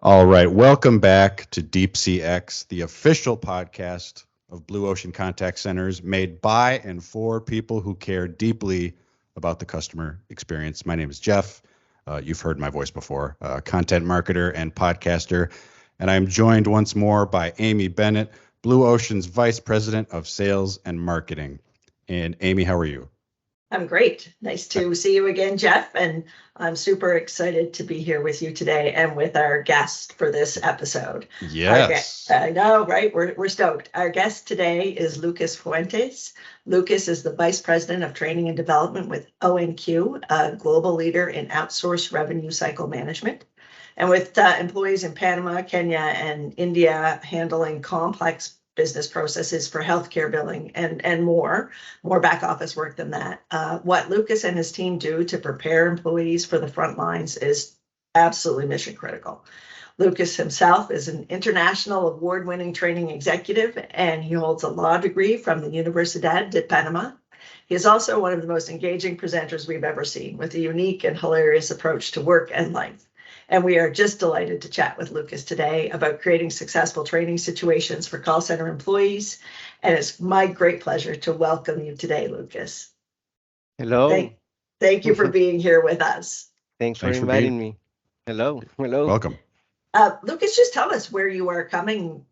All right, welcome back to Deep Sea X, the official podcast of Blue Ocean Contact Centers, made by and for people who care deeply about the customer experience. My name is Jeff. You've heard my voice before, content marketer and podcaster. And I'm joined once more by Amy Bennett, Blue Ocean's Vice President of Sales and Marketing. And Amy, how are you? I'm great. Nice to see you again, Jeff. And I'm super excited to be here with you today and with our guest for this episode. Yes. I know, right? We're stoked. Our guest today is Lucas Fuentes. Lucas is the Vice President of Training and Development with OnQ, a global leader in outsourced revenue cycle management. And with employees in Panama, Kenya, and India handling complex business processes for healthcare billing and more back office work than that. What Lucas and his team do to prepare employees for the front lines is absolutely mission critical. Lucas himself is an international award-winning training executive, and he holds a law degree from the Universidad de Panama. He is also one of the most engaging presenters we've ever seen, with a unique and hilarious approach to work and life. And we are just delighted to chat with Lucas today about creating successful training situations for call center employees. And it's my great pleasure to welcome you today, Lucas. Hello. Thank you for being here with us. Thanks for inviting me. Hello. Welcome. Lucas, just tell us where you are coming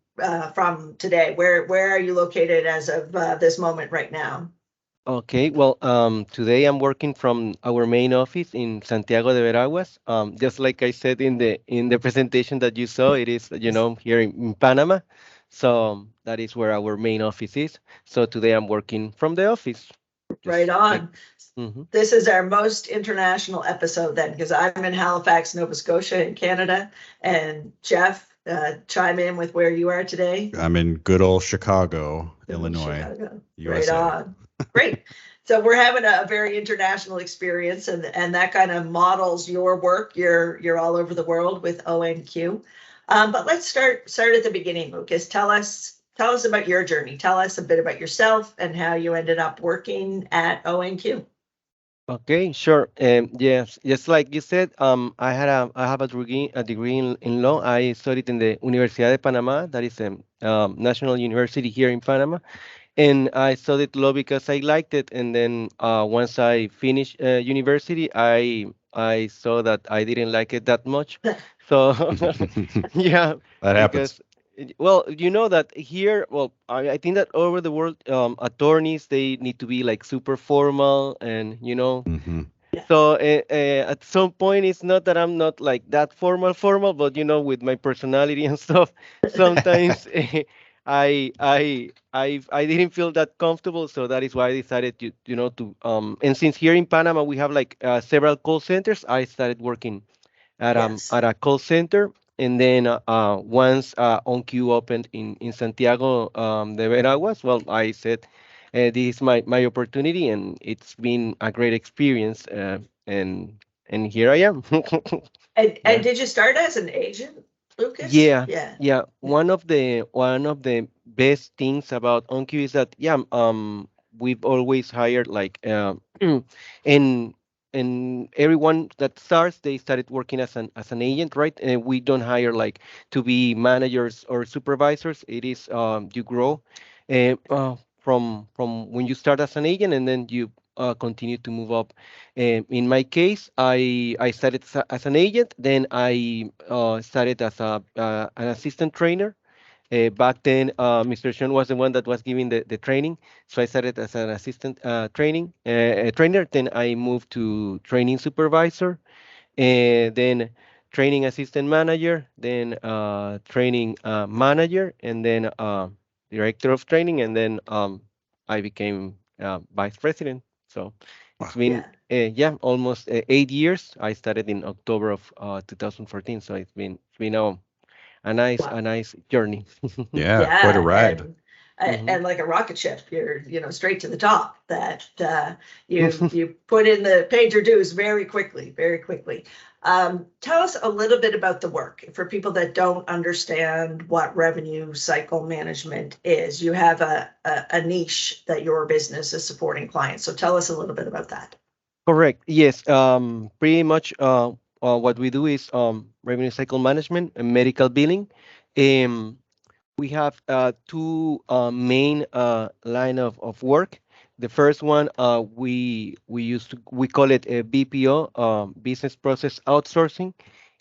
from today. Where are you located as of this moment right now? Okay, well, today I'm working from our main office in Santiago de Veraguas. Just like I said in the presentation that you saw, it is, here in Panama. So that is where our main office is. So today I'm working from the office. Right on. This is our most international episode then, because I'm in Halifax, Nova Scotia in Canada. And Jeff, chime in with where you are today. I'm in good old Chicago, Illinois. USA. Right on. Great. So we're having a very international experience, and that kind of models your work. You're all over the world with OnQ. But let's start at the beginning, Lucas. Tell us about your journey. Tell us a bit about yourself and how you ended up working at OnQ. Okay, sure. Yes, just like you said, I have a degree in law. I studied in the Universidad de Panama, that is a national university here in Panama. And I studied law because I liked it. And then once I finished university, I saw that I didn't like it that much. So yeah, that happens. Well, you know that here, well, I think that all over the world, attorneys, they need to be like super formal and, So at some point, it's not that I'm not like that formal, but, with my personality and stuff, sometimes I didn't feel that comfortable, so that is why I decided to and since here in Panama we have like several call centers, I started working at a call center, and then once OnQ opened in Santiago de Veraguas, well, I said this is my opportunity, and it's been a great experience, and here I am. And did you start as an agent, Lucas? Yeah. One of the best things about OnQ is that we've always hired like and everyone that starts, they started working as an agent, right? And we don't hire like to be managers or supervisors. It is you grow from when you start as an agent, and then you continue to move up. In my case, I started as an agent, then I started as an assistant trainer. Back then, Mr. Sean was the one that was giving the training, so I started as an assistant trainer. Then I moved to training supervisor, and then training assistant manager, then training manager, and then director of training, and then I became vice president. So it's been almost 8 years. I started in October of 2014, so it's been a nice journey. Yeah, quite a ride. And like a rocket ship, you're straight to the top. That you put in the paid your dues very quickly. Tell us a little bit about the work for people that don't understand what revenue cycle management is. You have a niche that your business is supporting clients. So tell us a little bit about that. Correct. Yes. Pretty much. what we do is revenue cycle management and medical billing. Um, we have two main line of work. The first one we call it a BPO, business process outsourcing.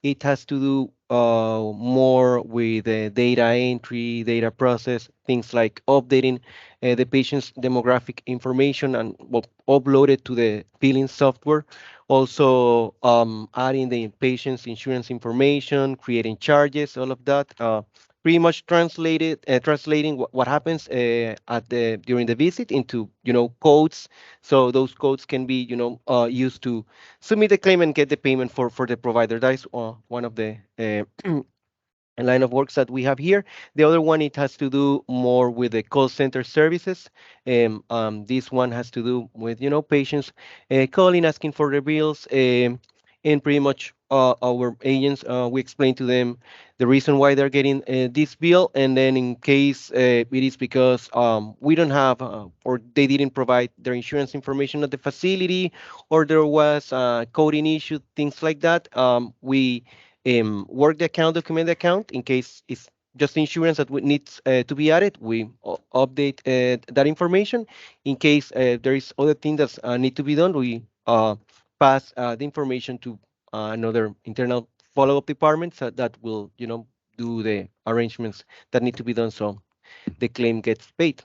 It has to do more with data entry, data process, things like updating the patient's demographic information and well, upload it to the billing software. Also, adding the patient's insurance information, creating charges, all of that. Pretty much translating what happens at the during the visit into codes, so those codes can be used to submit the claim and get the payment for the provider. That is one of the line of works that we have here. The other one, it has to do more with the call center services. This one has to do with, patients calling, asking for their bills, and pretty much our agents, we explain to them the reason why they're getting this bill, and then in case it is because we don't have or they didn't provide their insurance information at the facility, or there was a coding issue, things like that, we work the account, document the account. In case it's just insurance that needs to be added, we update that information. In case there is other things that need to be done, we pass the information to another internal follow-up department that will, do the arrangements that need to be done so the claim gets paid.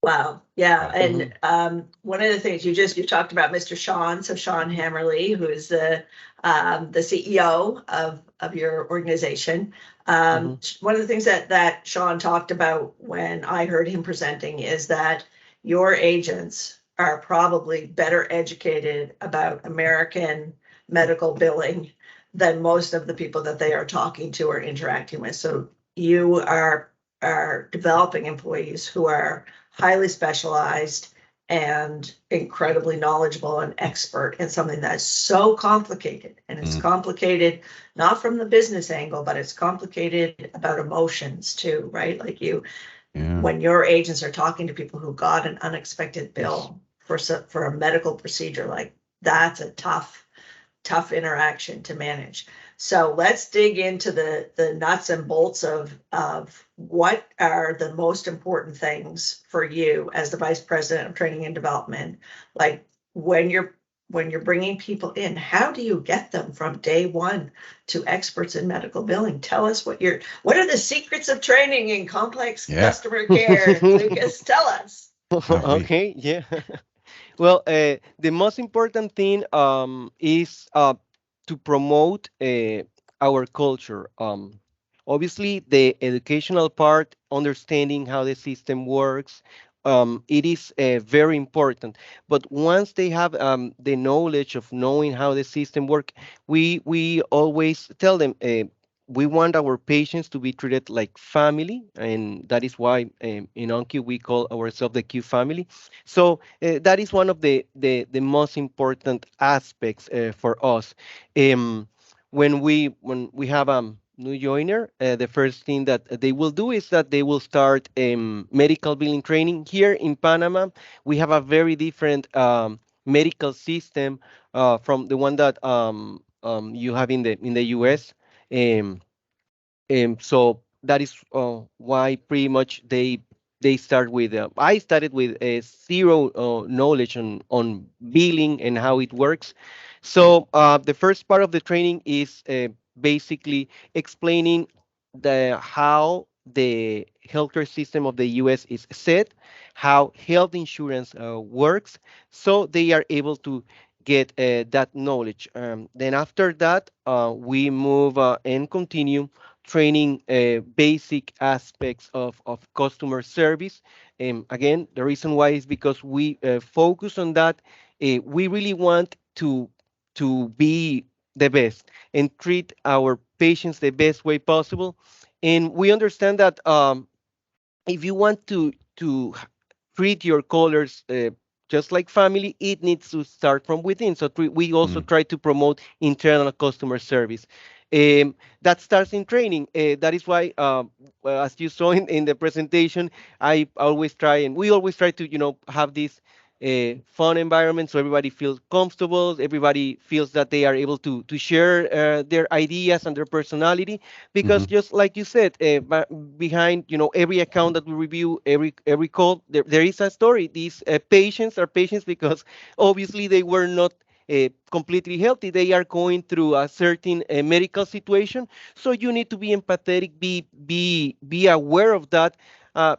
Wow. Yeah. Right. And one of the things you talked about Mr. Sean, so Sean Hammerly, who is the CEO of your organization. One of the things that Sean talked about when I heard him presenting is that your agents are probably better educated about American medical billing than most of the people that they are talking to or interacting with. So you are developing employees who are highly specialized and incredibly knowledgeable and expert in something that's so complicated. And it's complicated not from the business angle, but it's complicated about emotions too, right? Like when your agents are talking to people who got an unexpected bill for a medical procedure, like that's a tough interaction to manage. So let's dig into the nuts and bolts of what are the most important things for you as the Vice President of Training and Development. Like when you're bringing people in, how do you get them from day one to experts in medical billing? Tell us what are the secrets of training in complex customer care, Lucas? Tell us. Okay, yeah. Well, the most important thing is to promote our culture. Obviously, the educational part, understanding how the system works, it is very important. But once they have the knowledge of knowing how the system works, we always tell them. We want our patients to be treated like family, and that is why in OnQ we call ourselves the QFamily. So that is one of the most important aspects for us. Um, when we have a new joiner, the first thing that they will do is that they will start medical billing training. Here in Panama, we have a very different medical system from the one that you have in the US. Um, so that is why pretty much they start with. I started with zero knowledge on billing and how it works. So the first part of the training is basically explaining the how the healthcare system of the U.S. is set, how health insurance works, so they are able to get that knowledge. Then after that, we move and continue training basic aspects of customer service. Again, the reason why is because we focus on that. We really want to be the best and treat our patients the best way possible. And we understand that if you want to treat your callers just like family, it needs to start from within. So we also try to promote internal customer service. That starts in training. That is why, well, as you saw in the presentation, I always try and we always try to have this. a fun environment, so everybody feels comfortable. Everybody feels that they are able to share their ideas and their personality. Because Hmm. just like you said, behind every account that we review, every call, there is a story. These patients are patients because obviously they were not completely healthy. They are going through a certain medical situation, so you need to be empathetic, be aware of that,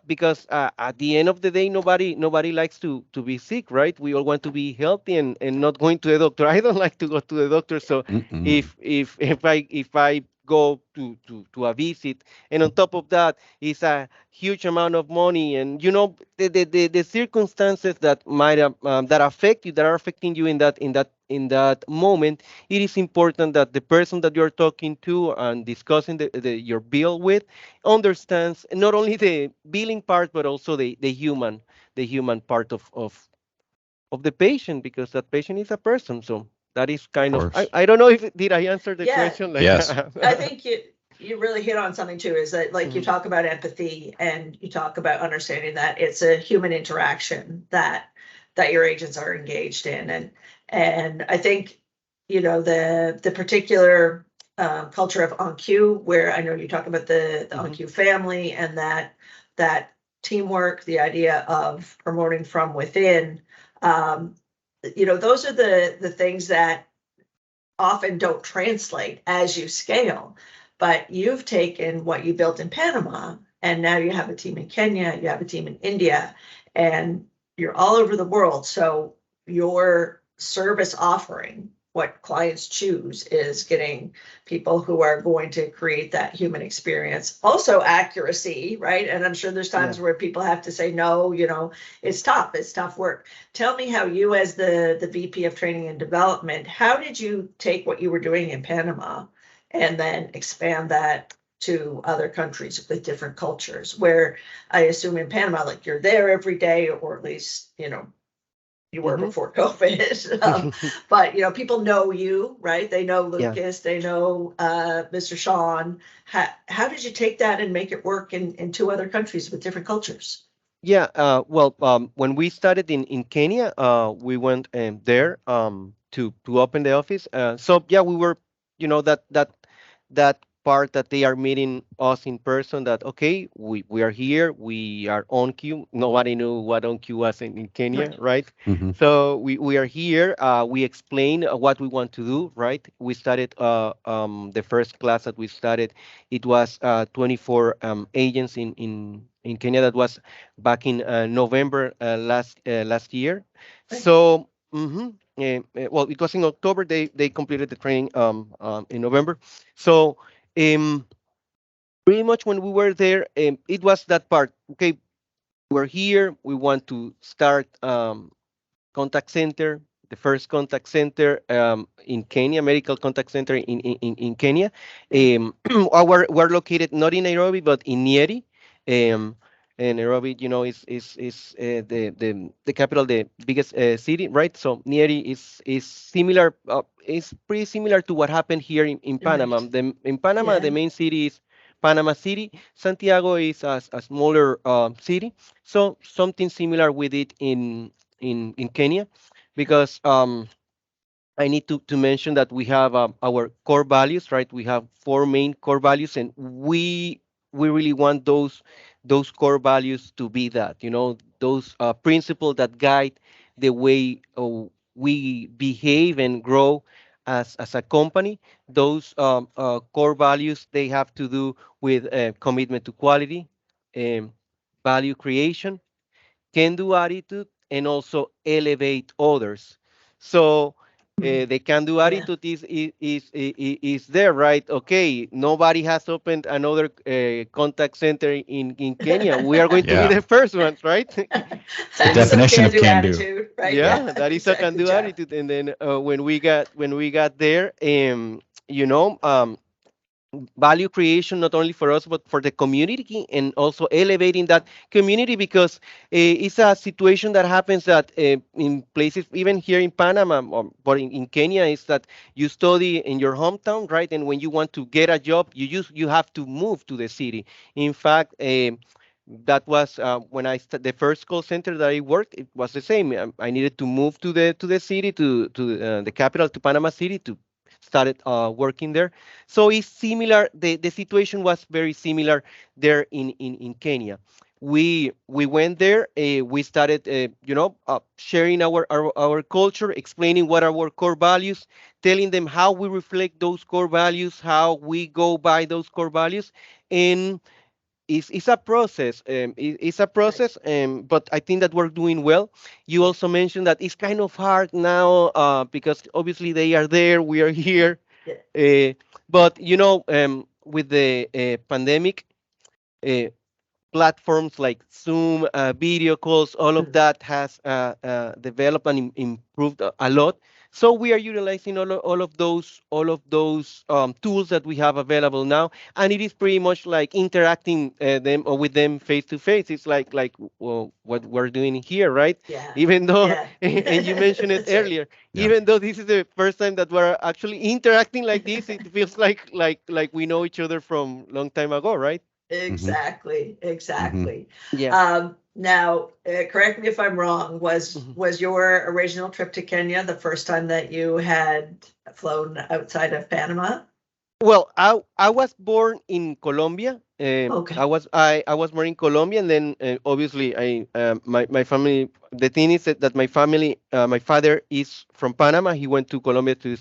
because at the end of the day, nobody likes to be sick, right? We all want to be healthy and not going to the doctor. I don't like to go to the doctor, so Mm-mm. if I go to a visit, and on top of that is a huge amount of money, and the circumstances that might that affect you, that are affecting you in that moment, it is important that the person that you're talking to and discussing your bill with understands not only the billing part, but also the human part of the patient, because that patient is a person. So that is Of kind Yeah. of, I, course. I don't know if did I answer the Yeah, question like. Yes. I think you really hit on something too, is that like you Mhm. talk about empathy and you talk about understanding that it's a human interaction that your agents are engaged in. And I think, the particular culture of OnQ, where I know you talk about the Mhm. OnQ family and that teamwork, the idea of promoting from within. Um, those are the things that often don't translate as you scale. But you've taken what you built in Panama, and now you have a team in Kenya, you have a team in India, and you're all over the world. So your service offering, what clients choose, is getting people who are going to create that human experience. Also accuracy, right? And I'm sure there's Yeah. times where people have to say no, it's tough work. Tell me how you, as the VP of Training and Development, how did you take what you were doing in Panama and then expand that to other countries with different cultures? Where I assume in Panama, like you're there every day, or at least you were Mhm. before COVID. But people know you, right? They know Yeah. Lucas, they know Mr. Sean. How did you take that and make it work in two other countries with different cultures? Yeah, well, when we started in Kenya, we went there to open the office. So yeah, we were, that part that they are meeting us in person. That okay, we are here. We are on Q. Nobody knew what on Q was in Kenya, Right. right? Hmm. So we are here. We explain what we want to do, right? We started the first class that we started. It was 24 agents in Kenya. That was back in November last year. So, well, it was in October. They completed the training in November. So, um, pretty much when we were there, it was that part. Okay, we're here. We want to start contact center, the first contact center in Kenya, medical contact center in Kenya. Yeah. We're located not in Nairobi, but in Nyeri. Um, and Nairobi, is the capital, the biggest city, right? So Nyeri is similar, is pretty similar to what happened here in Panama. Right. In Panama, the Yeah. main city is Panama City. Santiago is a smaller city. So something similar with it in Kenya, because I need to mention that we have our core values, right? We have four main core values, and we really want those core values to be that, those principles that guide the way we behave and grow as a company. Those core values, they have to do with commitment to quality, um, value creation, can-do attitude, and also elevate others. So the can-do Yeah. attitude is there, right? Okay, nobody has opened another contact center in Kenya. We are going to be Yeah. the first ones, right? It's the That is And some definition of can-do can do. attitude, right? Yeah, yeah, that is a exactly, can-do Jeff. attitude. And then when we got there, you know, um, value creation not only for us but for the community, and also elevating that community, because it's a situation that happens that in places even here in Panama, but in Kenya, is that you study in your hometown, right? And when you want to get a job, you have to move to the city. In fact, that was when the first call center that I worked. It was the same. I needed to move to the city, to the capital, to Panama City, to started working there. So it's similar. The situation was very similar there in Kenya. We went there. We started, sharing our culture, explaining what are our core values, telling them how we reflect those core values, how we go by those core values, and it's a process. It's a Right. process, but I think that we're doing well. You Yeah. also mentioned that it's kind of hard now because obviously they are there, we are here. Yeah. Uh, but with the pandemic, uh, platforms like Zoom, video calls, all of Mhm. that has developed and improved a lot. So we are utilizing all of those tools that we have available now, and it is pretty much like interacting them or with them face to face. It's like well, what we're doing here, right? Yeah. Even though, Yeah. and you mentioned it That's right. earlier, Yeah. even though this is the first time that we're actually interacting like this, it feels like we know each other from long time ago, right? Mm-hmm. Exactly, Mm-hmm. exactly. Yeah. Now, correct me if I'm wrong, was Mhm. was your original trip to Kenya the first time that you had flown outside of Panama? Well, I was born in Colombia. Okay, I was born in Colombia, and then obviously my family. The thing is that my family, my father is from Panama. He went to Colombia to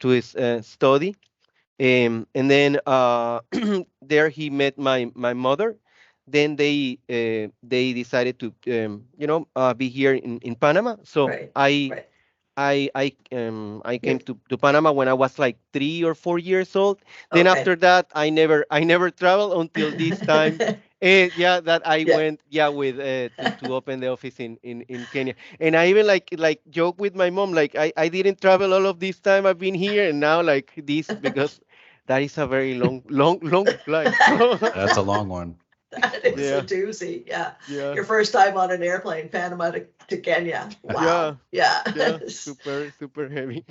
his study, and then there he met my mother. Then they decided to be here in Panama. So right, I right. I I I came You're to Panama when I was like 3 or 4 years old. Then okay. after that, I never traveled until this time. Yeah, that I Yeah. went, yeah, with to open the office in Kenya. And I even like joke with my mom, like I didn't travel all of this time I've been here, and now like this, because that is a very long flight. So That's a long one. That is a yeah, doozy. Yeah. yeah, Your first time on an airplane, Panama to Kenya. yeah, Wow. Yeah. yeah, It's super super heavy.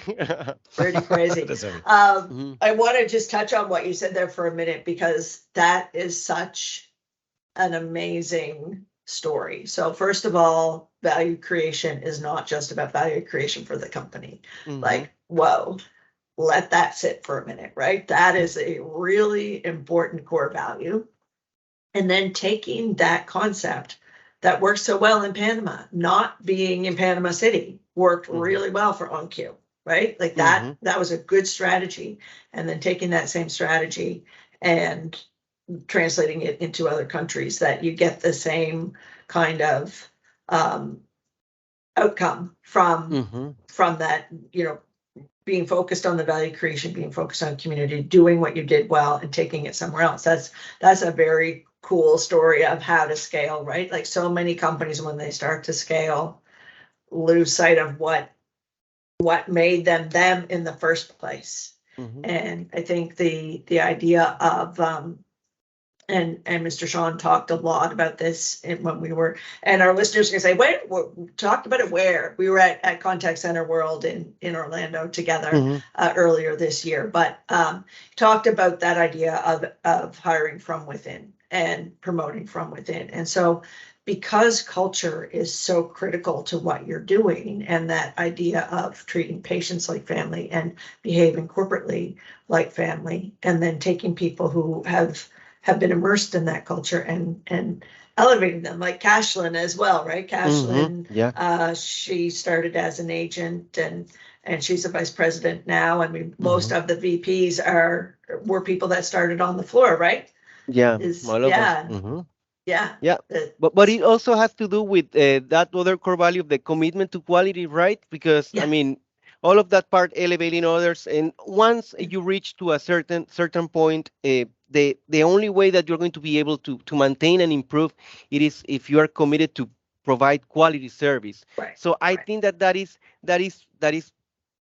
pretty That crazy. is heavy. Mhm, I want to just touch on what you said there for a minute because that is such an amazing story. So, first of all, value creation is not just about value creation for the company. mhm, Like, whoa, let that sit for a minute, right? That is a really important core value. And then taking that concept that worked so well in Panama, not being in Panama City, worked mhm, really well for OnQ, right? Like that, mhm, that was a good strategy. And then taking that same strategy and translating it into other countries, that you get the same kind of um, outcome mhm. from that, being focused on the value creation, being focused on community, doing what you did well and taking it somewhere else. That's a very cool story of how to scale, right? Like so many companies, when they start to scale, lose sight of what made them in the first place. Mhm. And I think the idea of and Mr. Sean talked a lot about this when we were, and our listeners can say, wait, we talked about it where? We were at Contact Center World in Orlando together Mhm. earlier this year, but talked about that idea of hiring from within and promoting from within. And so because culture is so critical to what you're doing, and that idea of treating patients like family and behaving corporately like family, and then taking people who have been immersed in that culture and elevating them, like Cashlyn as well, right? Mhm. Cashlyn, Yeah. she started as an agent and she's a vice president now. I mean, most Mhm. of the VPs were people that started on the floor, right? Yeah. Is All of us. yeah, Mhm. yeah. Yeah. But It's it also has to do with that other core value of the commitment to quality, right? Because I yeah, mean, all of that part elevating others, and once you reach to a certain point, the only way that you're going to be able to maintain and improve it is if you are committed to provide quality service. right, So I right. think that is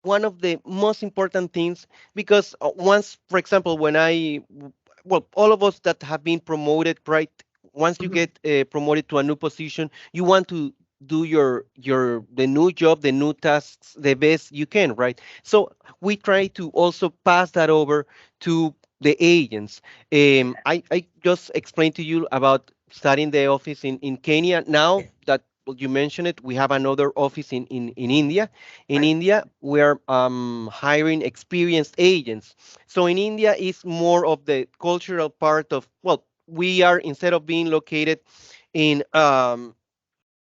one of the most important things, because once, for example, well, all of us that have been promoted, right? Once you Mhm. get promoted to a new position, you want to do the new job, the new tasks, the best you can, right? So we try to also pass that over to the agents. Yeah, I just explained to you about starting the office in Kenya. Now that you mentioned it, we have another office in India. In Right. India, we're hiring experienced agents. So in India, it's more of the cultural part of, well, we are, instead of being located in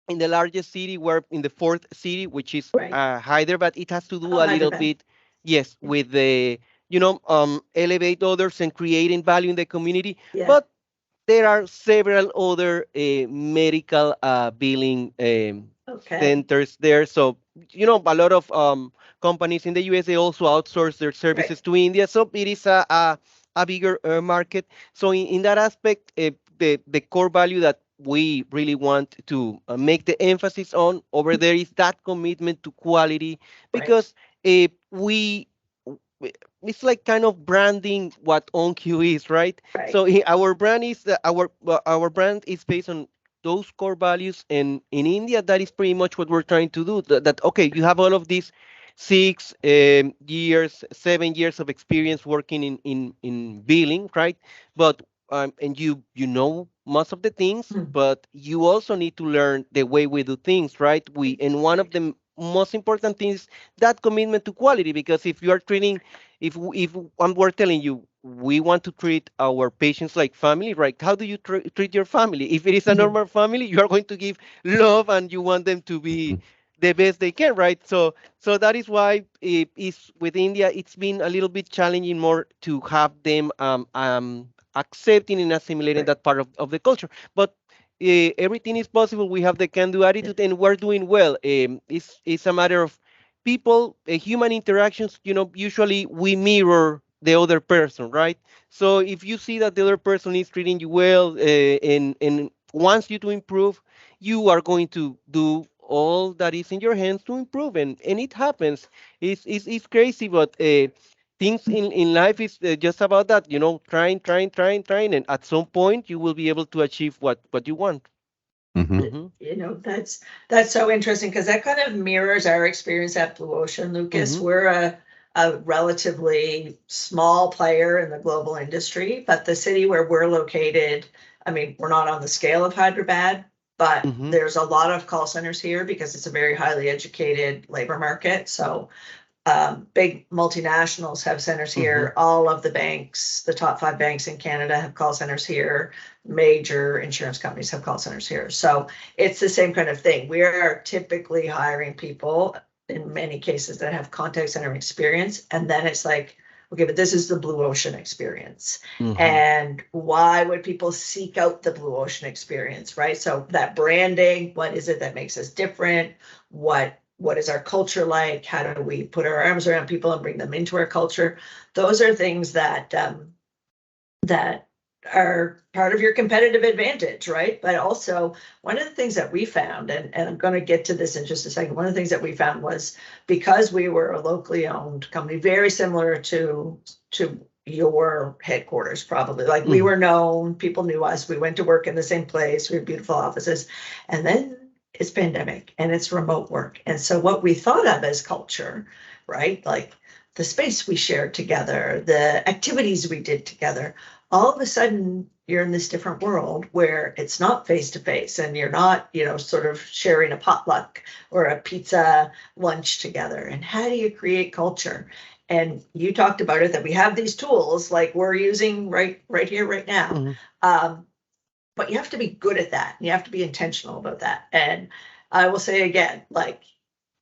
in the largest city, we're in the fourth city, which is Right. Hyderabad. It has to do Oh, a little Hyderabad. bit, yes, with the, elevate others and creating value in the community. Yeah. But there are several other medical billing Okay. centers there. So, a lot of companies in the US, they also outsource their Right. services to India. So it is a bigger market. So in that aspect, the core value that we really want to make the emphasis on over there is that commitment to quality, Right. because we it's like kind of branding what OnQ is, right? Right. So our brand is our brand is based on those core values, and in India, that is pretty much what we're trying to do. That okay, you have all of these 6 years, 7 years of experience working in billing, right? But and you know most of the things, Hmm. but you also need to learn the way we do things, right? And one of Right. the most important things, that commitment to quality, because if you are treating, if we're telling you we want to treat our patients like family, right? How do you treat your family? If it is a Mhm. normal family, you are going to give love and you want them to be the best they can, right? So that is why it is with India. It's been a little bit challenging more to have them accepting and assimilating Right. that part of the culture. But everything is possible. We have the can-do Yeah. attitude, and we're doing well. It's a matter of people, human interactions. Usually we mirror the other person, right? So if you see that the other person is treating you well, and wants you to improve, you are going to do all that is in your hands to improve, and it happens. It's crazy, but things in life is just about that, trying, and at some point you will be able to achieve what you want. Mm-hmm. Hmm. That's so interesting because that kind of mirrors our experience at Blue Ocean, Lucas. Hmm. We're a relatively small player in the global industry, but the city where we're located, I mean, we're not on the scale of Hyderabad, but Hmm. there's a lot of call centers here because it's a very highly educated labor market. So big multinationals have centers Hmm. here. All of the banks, the top 5 banks in Canada have call centers here. Major insurance companies have call centers here. So it's the same kind of thing. We are typically hiring people in many cases that have contact center experience. And then it's like, okay, but this is the Blue Ocean experience. Hmm. And why would people seek out the Blue Ocean experience, right? So that branding, what is it that makes us different? What is our culture like? How do we put our arms around people and bring them into our culture? Those are things that are part of your competitive advantage, right? But also, one of the things that we found, and I'm going to get to this in just a second, one of the things that we found was because we were a locally owned company, very similar to your headquarters, probably. Like we Hmm. were known, people knew us, we went to work in the same place, we had beautiful offices, and then it's pandemic and it's remote work. And so what we thought of as culture, right? Like the space we shared together, the activities we did together, all of a sudden you're in this different world where it's not face to face and you're not, sort of sharing a potluck or a pizza lunch together. And how do you create culture? And you talked about it that we have these tools like we're using right here, right now. Hmm. Um, but you have to be good at that. You have to be intentional about that. And I will say again, like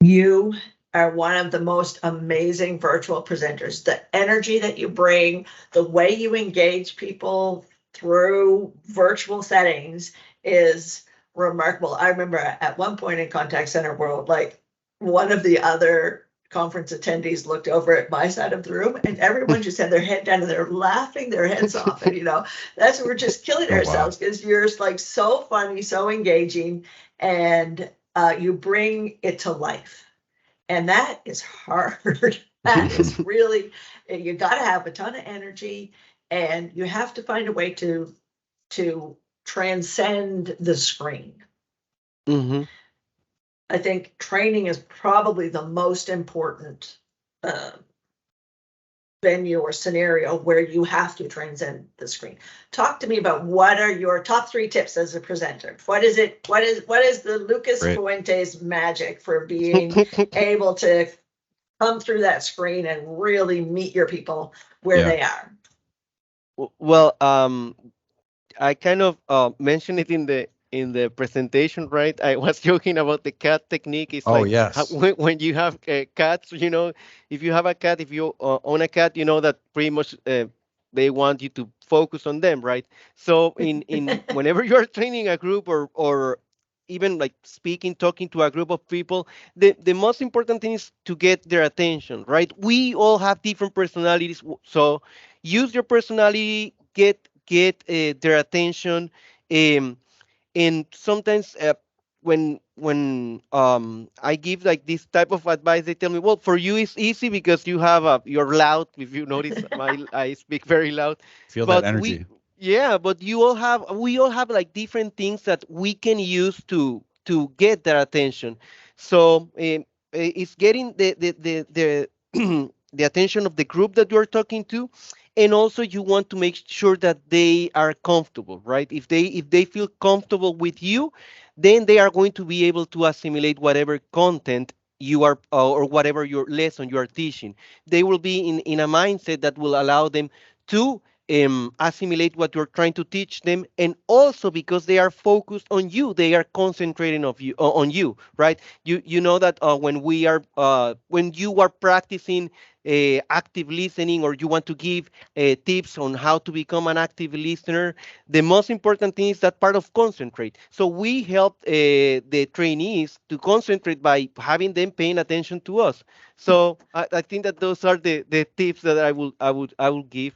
you are one of the most amazing virtual presenters. The energy that you bring, the way you engage people through virtual settings is remarkable. I remember at one point in contact center world, like one of the other conference attendees looked over at my side of the room and everyone just had their head down and they're laughing their heads off. And that's we're just killing Oh wow. ourselves because you're like so funny, so engaging, and you bring it to life. And that is hard. That is really, you got to have a ton of energy and you have to find a way to transcend the screen. Hmm. I think training is probably the most important uh, venue or scenario where you have to transcend the screen. Talk to me about what are your top 3 tips as a presenter? What is it? What is the Lucas Fuentes magic for being able to come through that screen and really meet your people where they are? Well, I kind of mentioned it in the presentation, right? I was joking about the cat technique. It's like yes. When you have cats, if you have a cat, if you own a cat, you know that pretty much they want you to focus on them, right? So in whenever you are training a group or even like talking to a group of people, the most important thing is to get their attention, right? We all have different personalities, so use your personality, get their attention, um, and sometimes when I give like this type of advice, they tell me, well, for you it's easy because you're loud. If you notice, I speak very loud. Feel that But energy. but we all have like different things that we can use to get their attention. So it's getting the the attention of the group that you're talking to, and also you want to make sure that they are comfortable, right? If they feel comfortable with you, then they are going to be able to assimilate whatever content you are or whatever your lesson you are teaching. They will be in a mindset that will allow them to assimilate what you're trying to teach them, and also because they are focused on you, they are concentrating on you, right? You know that when you are practicing active listening, or you want to give tips on how to become an active listener, the most important thing is that part of concentrate. So we help the trainees to concentrate by having them paying attention to us. So I think that those are the tips that I will give.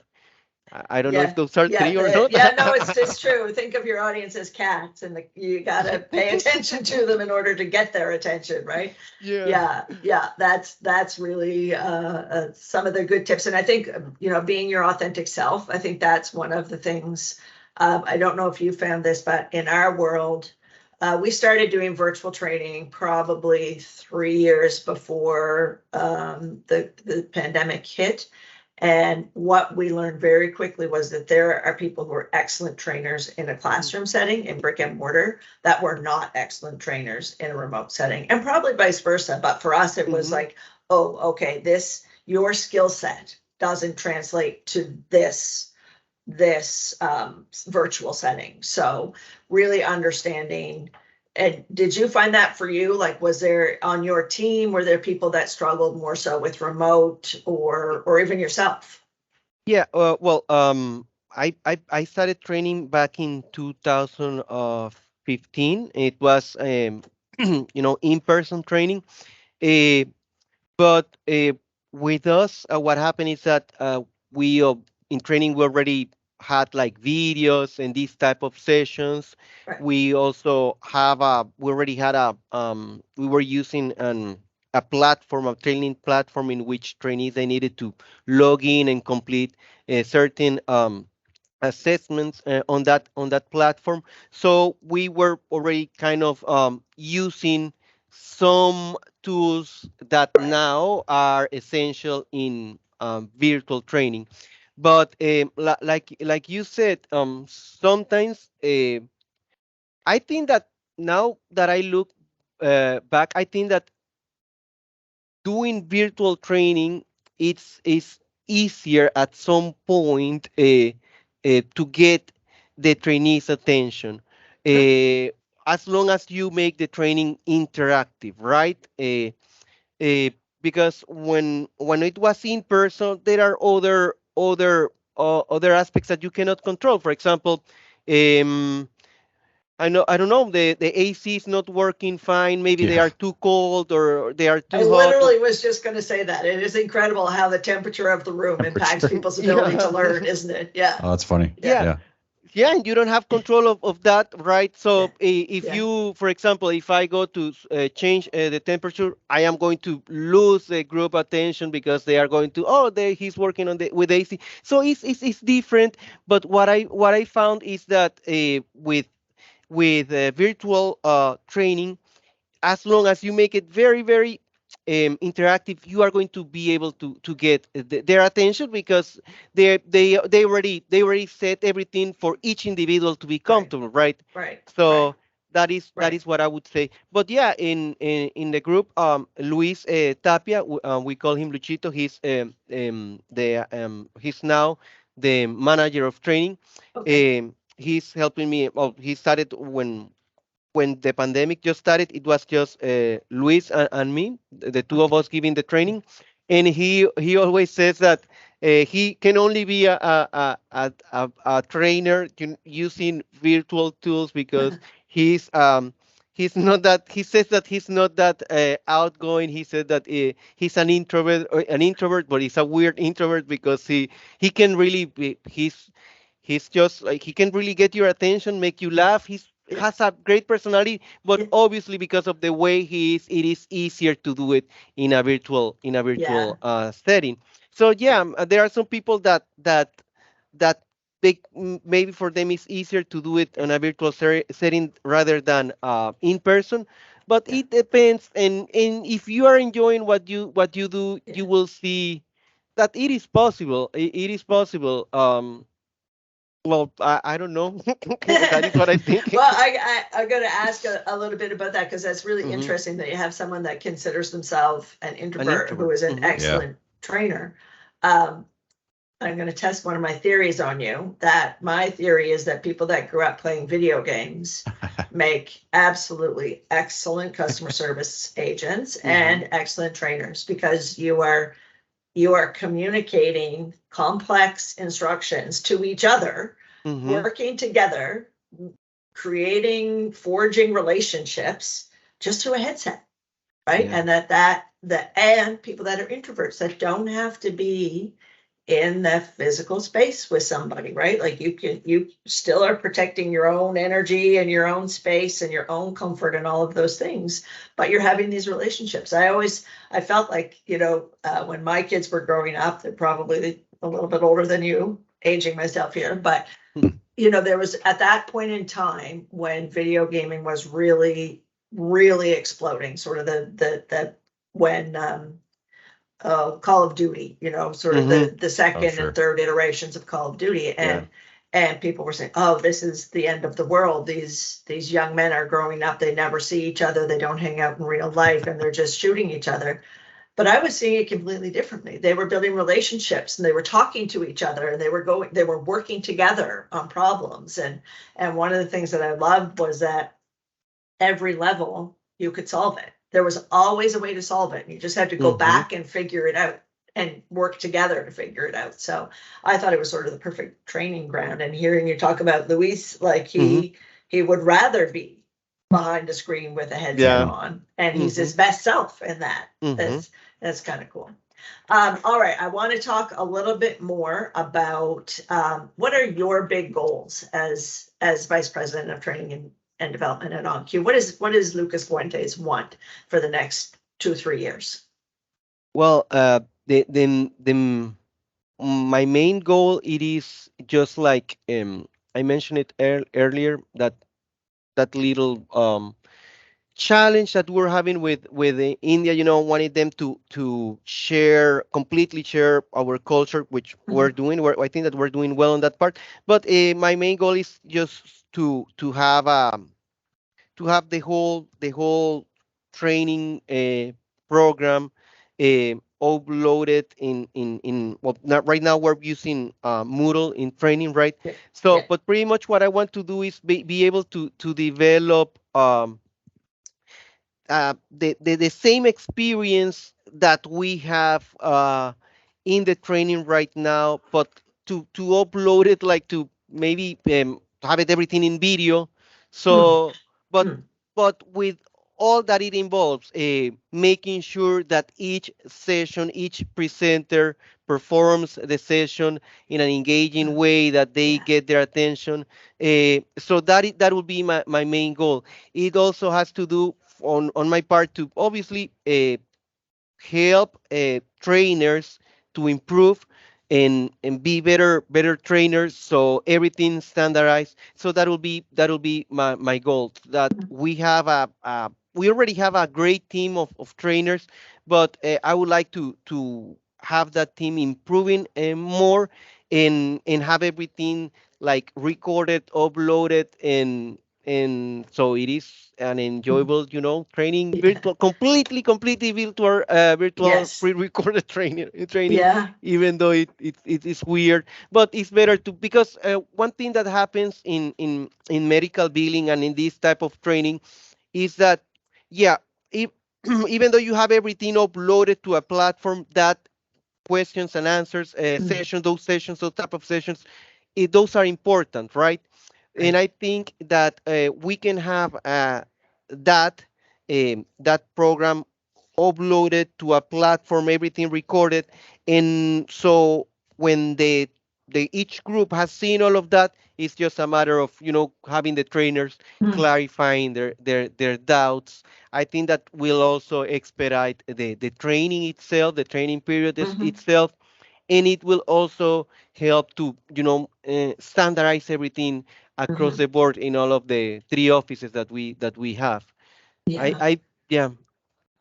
I don't know if those are 3 or not. No, it's true. Think of your audience as cats, and you got to pay attention to them in order to get their attention, right? Yeah. That's really some of the good tips. And I think, being your authentic self, I think that's one of the things. I don't know if you found this, but in our world, we started doing virtual training probably 3 years before the pandemic hit. And what we learned very quickly was that there are people who are excellent trainers in a classroom setting, in brick and mortar, that were not excellent trainers in a remote setting, and probably vice versa. But for us, it was like, oh, okay, your skill set doesn't translate to this virtual setting. So really understanding. And did you find that for you? Like, was there on your team, were there people that struggled more so with remote, or even yourself? Yeah, well, I started training back in 2015. It was in-person training. Uh, but with us, what happened is that we in training we already had like videos and these type of sessions. Right. We also we already had we were using a platform, a training platform in which trainees they needed to log in and complete certain assessments on that platform. So we were already kind of using some tools that now are essential in virtual training. But like you said, sometimes I think that now that I look back, I think that doing virtual training it's easier at some point to get the trainees' attention, uh, as long as you make the training interactive, right? Uh, because when it was in person, there are other aspects that you cannot control. For example, um, I don't know, the AC is not working fine. Maybe they are too cold or they are too I hot. literally was just going to say that. It is incredible how the temperature of the room impacts people's ability to learn, isn't it? Yeah. Oh, that's funny. Yeah, and you don't have control of that, right? So if you, for example, if I go to change the temperature, I am going to lose the group attention because they are going to, he's working with AC. So it's different. But what I found is that with virtual training, as long as you make it very, very interactive, you are going to be able to get their attention, because they already set everything for each individual to be Right, comfortable, right? right, right, So that right. is what I would say. But yeah, in the group, Luis Tapia, we call him Luchito. He's now the manager of training. Okay. He's helping me. Well, he started when the pandemic just started. It was just Luis and me, the two of Okay. us giving the training, and he always says that he can only be a trainer using virtual tools, because he's um he's not that. He says that he's not that outgoing. He said that he's an introvert, but he's a weird introvert, because he can really be, he's just like, he can really get your attention, make you laugh. He's Yeah, has a great personality, but yeah, obviously because of the way he is, it is easier to do it in a yeah, virtual setting. So yeah, yeah, there are some people that maybe for them it's easier to do it yeah, in a virtual setting rather than in person. But yeah, it depends, and if you are enjoying what you do, yeah. you will see that it is possible. It is possible. Well, I don't know. That is what I think. Well, I'm going to ask a little bit about that because that's really Hmm. interesting that you have someone that considers themselves an An introvert who introvert. is an Hmm. Yeah. excellent trainer. Um, I'm going to test one of my theories on you. That my theory is that people that grew up playing video games make absolutely excellent customer service agents Hmm. and excellent trainers because you are communicating complex instructions to each other, Hmm. working together, forging relationships just through a headset, right? Yeah. And and people that are introverts that don't have to be in the physical space with somebody, right? Like you still are protecting your own energy and your own space and your own comfort and all of those things, but you're having these relationships. I felt like, when my kids were growing up, they're probably a little bit older than you, aging myself here, but there was at that point in time when video gaming was really, really exploding, sort of the when Call of Duty, sort of Hmm. the Oh, second and sure. third iterations of Call of Duty, Yeah. and people were saying, "Oh, this is the end of the world. These young men are growing up. They never see each other. They don't hang out in real life, and they're just shooting each other." But I was seeing it completely differently. They were building relationships, and they were talking to each other, and they were working together on problems. And one of the things that I loved was that every level you could solve it. There was always a way to solve it. You just had to go Hmm. back and figure it out and work together to figure it out. So I thought it was sort of the perfect training ground. And hearing you talk about Luis, like Hmm. he would rather be behind a screen with a headset Yeah. on, and he's Hmm. his best self in that. Hmm. That's kind of cool. All right, I want to talk a little bit more about what are your big goals as vice president of training and development at OnQ. What does Lucas Fuentes want for the next 2-3 years? Well, the my main goal, it is just like I mentioned it earlier, that little challenge that we're having with India, wanting them to completely share our culture, which we're Mhm. doing. I think that we're doing well on that part. But my main goal is just to have the whole training program uploaded in well, not, right now we're using Moodle in training, right? Yeah, So, yeah, but pretty much what I want to do is be able to develop the same experience that we have in the training right now, but to upload it, like to maybe have it everything in video. mm, So, but mm, but with all that it involves, making sure that each session, each presenter performs the session in an engaging way, that they yeah, get their attention. So that would be my main goal. It also has to do on my part to obviously help trainers to improve and be better trainers, so everything standardized. So that will be my goal, that mm, we have we already have a great team of trainers, but I would like to have that team improving more and have everything like recorded, uploaded, and so it is an enjoyable, training, Yeah. virtual, completely virtual Yes. pre-recorded training, Yeah. even though it is weird, but it's better to, because one thing that happens in medical billing and in this type of training is that, yeah, if, even though you have everything uploaded to a platform, that questions and answers Mm, sessions, those type of sessions, those are important, right? And right. I think that we can have that that program uploaded to a platform, everything recorded, and so when the each group has seen all of that, it's just a matter of having the trainers Mm, clarifying their doubts. I think that will also expedite the training itself, the training period mhm, itself, and it will also help to standardize everything across mhm. the board in all of the three offices that we have. I Yeah. I yeah,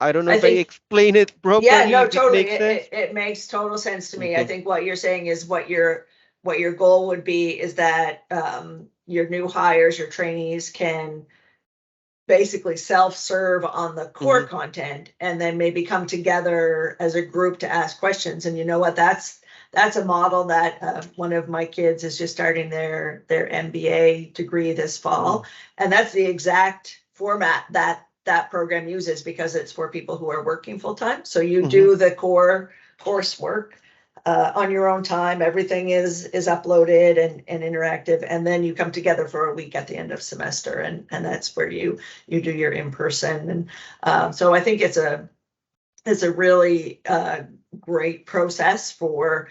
I don't know I if I think, explain it yeah, properly, no, if it totally. makes It, sense. it, it makes total sense to me. I Okay. think what you're saying is what your goal would be is that your new hires, your trainees can basically self-serve on the core Hmm. content and then maybe come together as a group to ask questions. And you know what? That's a model that one of my kids is just starting their MBA degree this fall, Mm. and that's the exact format that program uses because it's for people who are working full time. So you Hmm. do the core coursework on your own time. Everything is uploaded and interactive, and then you come together for a week at the end of semester, and that's where you do your in person. And so I think it's a really great process for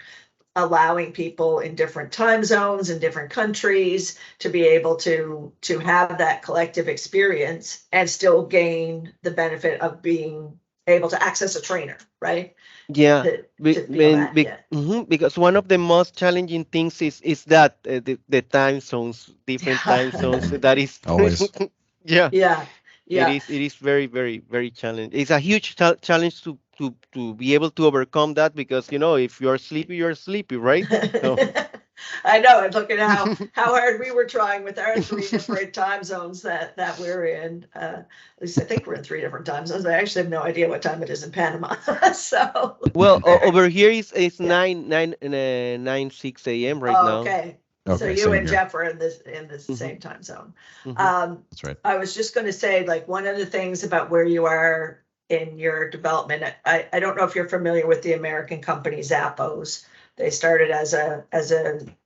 allowing people in different time zones in different countries to be able to have that collective experience and still gain the benefit of being able to access a trainer, right? Yeah, To feel that, yeah. because one of the most challenging things is that the time zones, different time zones. Hmm. That is, Always. yeah, Yeah, it yeah. is. It is very, very, very challenging. It's a huge challenge to be able to overcome that, because if you're sleepy, right? So. I know. And look at how hard we were trying with our three different time zones that we're in. At least I think we're in three different time zones. I actually have no idea what time it is in Panama. So, Well, very, over here it's yeah. 9 6 a.m. right Oh, now. okay. So Okay, you same and here. Jeff are in the Hmm. same time zone. Hmm. Um, That's right. I was just going to say, like, one of the things about where you are in your development, I don't know if you're familiar with the American company Zappos. They started as a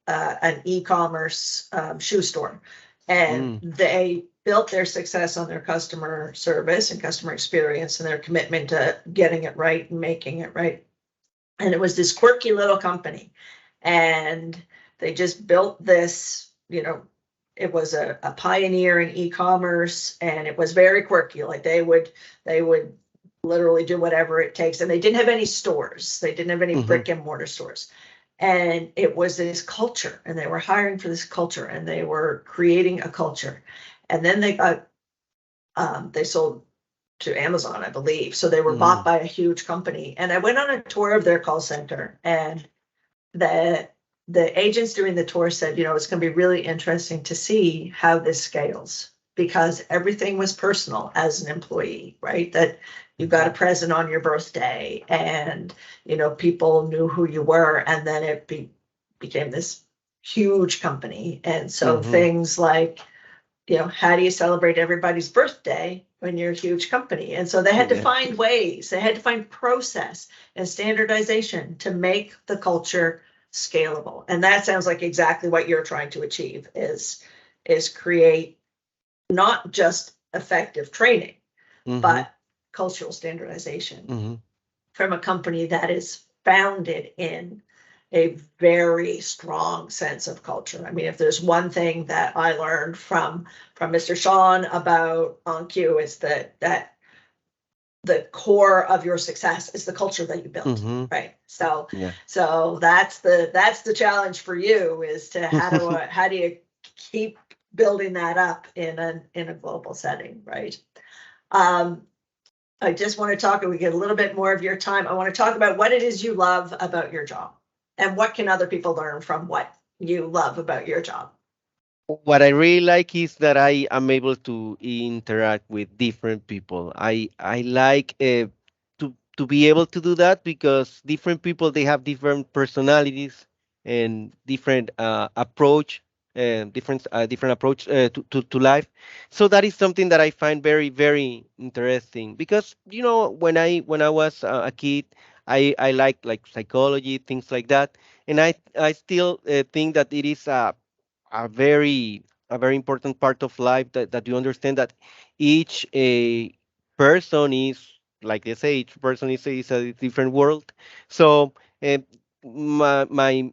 an e-commerce shoe store, and Mm. they built their success on their customer service and customer experience and their commitment to getting it right and making it right. And it was this quirky little company, and they just built this, it was a pioneer in e-commerce, and it was very quirky. Like they would literally do whatever it takes, and they didn't have any stores, they didn't have any Hmm. brick and mortar stores, and it was this culture, and they were hiring for this culture, and they were creating a culture. And then they sold to Amazon, I believe. So they were bought Mm. by a huge company. And I went on a tour of their call center, and the the agents doing the tour said, it's going to be really interesting to see how this scales, because everything was personal as an employee, right? That you got a present on your birthday, and people knew who you were, and then it became this huge company. And so Hmm. things like, how do you celebrate everybody's birthday when you're a huge company? And so they had to Yeah. find ways, they had to find process and standardization to make the culture scalable. And that sounds like exactly what you're trying to achieve is create not just effective training, Hmm. but cultural standardization Hmm. from a company that is founded in a very strong sense of culture. I mean, if there's one thing that I learned from Mr. Sean about OnQ, is that the core of your success is the culture that you build, Hmm. right? So Yeah. so that's the challenge for you, is to how do you keep building that up in a global setting, right? I just want to talk, and we get a little bit more of your time. I want to talk about what it is you love about your job, and what can other people learn from what you love about your job. What I really like is that I am able to interact with different people. I like to be able to do that because different people they have different personalities and different approach different approach to life. So that is something that I find very very interesting because when I was a kid I like psychology things like that, and I still think that it is a very a very important part of life that you understand that each a person is like they say each person is a different world. So uh, my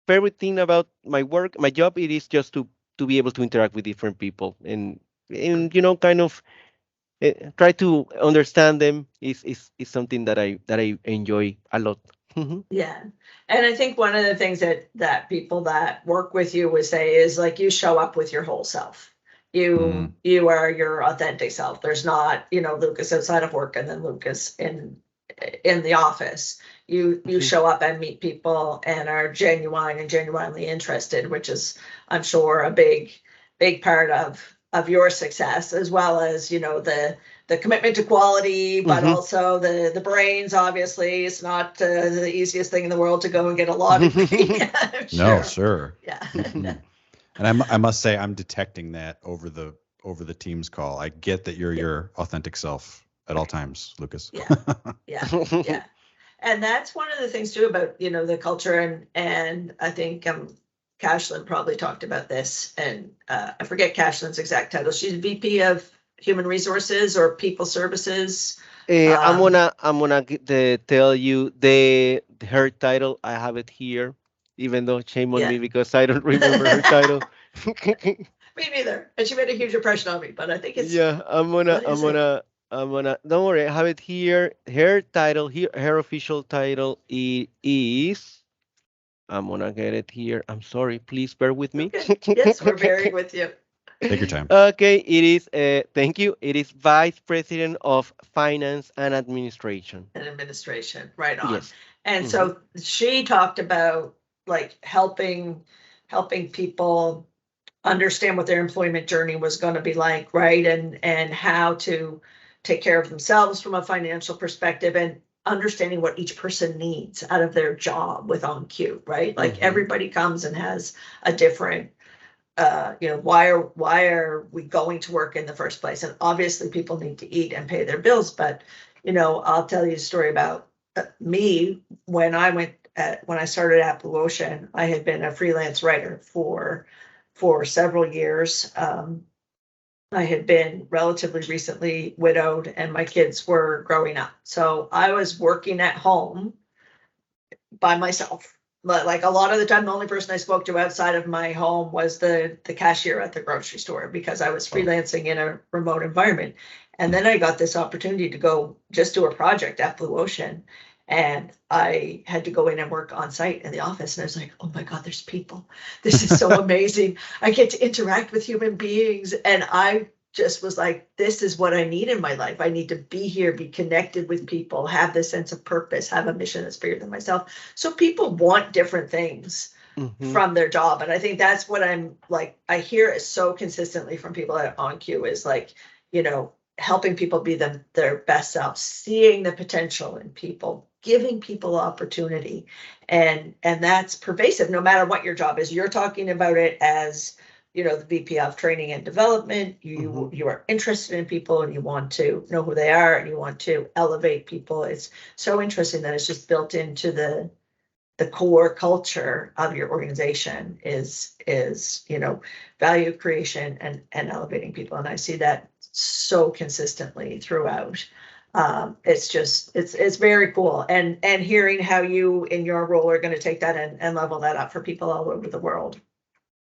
favorite thing about my job it is just to be able to interact with different people and kind of try to understand them is something that I enjoy a lot. Yeah. And I think one of the things that people that work with you would say is like you show up with your whole self. You are your authentic self. There's not, Lucas outside of work and then Lucas in the office. You show up and meet people and are genuine and genuinely interested, which is, I'm sure, a big part of your success, as well as, the commitment to quality, but Hmm. also the brains. Obviously, it's not the easiest thing in the world to go and get a law degree. I'm No, sure. sure. Yeah. Mhm. And I must say, I'm detecting that over the Teams call. I get that you're your authentic self at all times, Lucas. Yeah. Yeah. Yeah. And that's one of the things too about, the culture, and I think Cashlyn probably talked about this, and I forget Cashlyn's exact title. She's VP of Human Resources or People Services. Tell you the her title. I have it here, even though shame on Yeah. me because I don't remember her title. Me neither. And she made a huge impression on me, but I think it's, Yeah, what is it? I'm gonna. Don't worry, I have it here. Her title here, her official title is. I'm gonna get it here. I'm sorry. Please bear with me. Okay. Yes, we're bearing with you. Take your time. Okay, it is. Thank you. It is Vice President of Finance and Administration. And administration, right on. Yes. And Hmm. so she talked about like helping people understand what their employment journey was going to be like, right? And how to take care of themselves from a financial perspective, and understanding what each person needs out of their job with OnQ, right? Like Hmm. everybody comes and has a different why are we going to work in the first place? And obviously people need to eat and pay their bills, but I'll tell you a story about me. When I started at Blue Ocean, I had been a freelance writer for several years. I had been relatively recently widowed and my kids were growing up, so I was working at home by myself. But like a lot of the time, the only person I spoke to outside of my home was the cashier at the grocery store, because I was Wow. freelancing in a remote environment. And then I got this opportunity to go just do a project at Blue Ocean. And I had to go in and work on site in the office. And I was like, oh my God, there's people. This is so amazing. I get to interact with human beings. And I just was like, this is what I need in my life. I need to be here, be connected with people, have this sense of purpose, have a mission that's bigger than myself. So people want different things Hmm. from their job. And I think that's what I'm like, I hear it so consistently from people at OnQ is like, helping people be their best self, seeing the potential in people, giving people opportunity. And that's pervasive no matter what your job is. You're talking about it as the VP of training and development. Hmm. You are interested in people and you want to know who they are and you want to elevate people. It's so interesting that it's just built into the core culture of your organization is value creation and elevating people. And I see that so consistently throughout. It's very cool. And hearing how you in your role are going to take that and level that up for people all over the world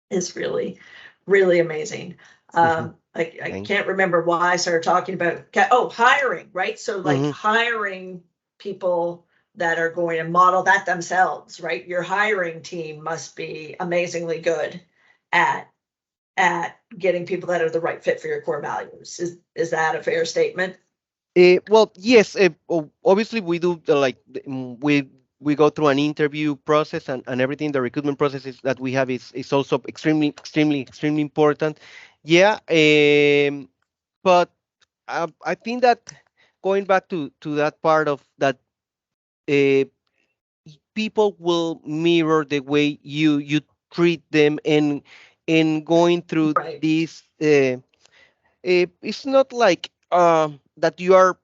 is really, really amazing. Hmm. I Thank can't remember why I started talking about hiring, right? So like you. hiring people that are going to model that themselves, right? Your hiring team must be amazingly good at at getting people that are the right fit for your core values. Is that a fair statement? Well, yes. Obviously, we do we go through an interview process and everything. The recruitment process that we have is also extremely important. Yeah. But I think that going back to that part of that, uh, people will mirror the way you treat them, and going through Right, this. It's not like that you are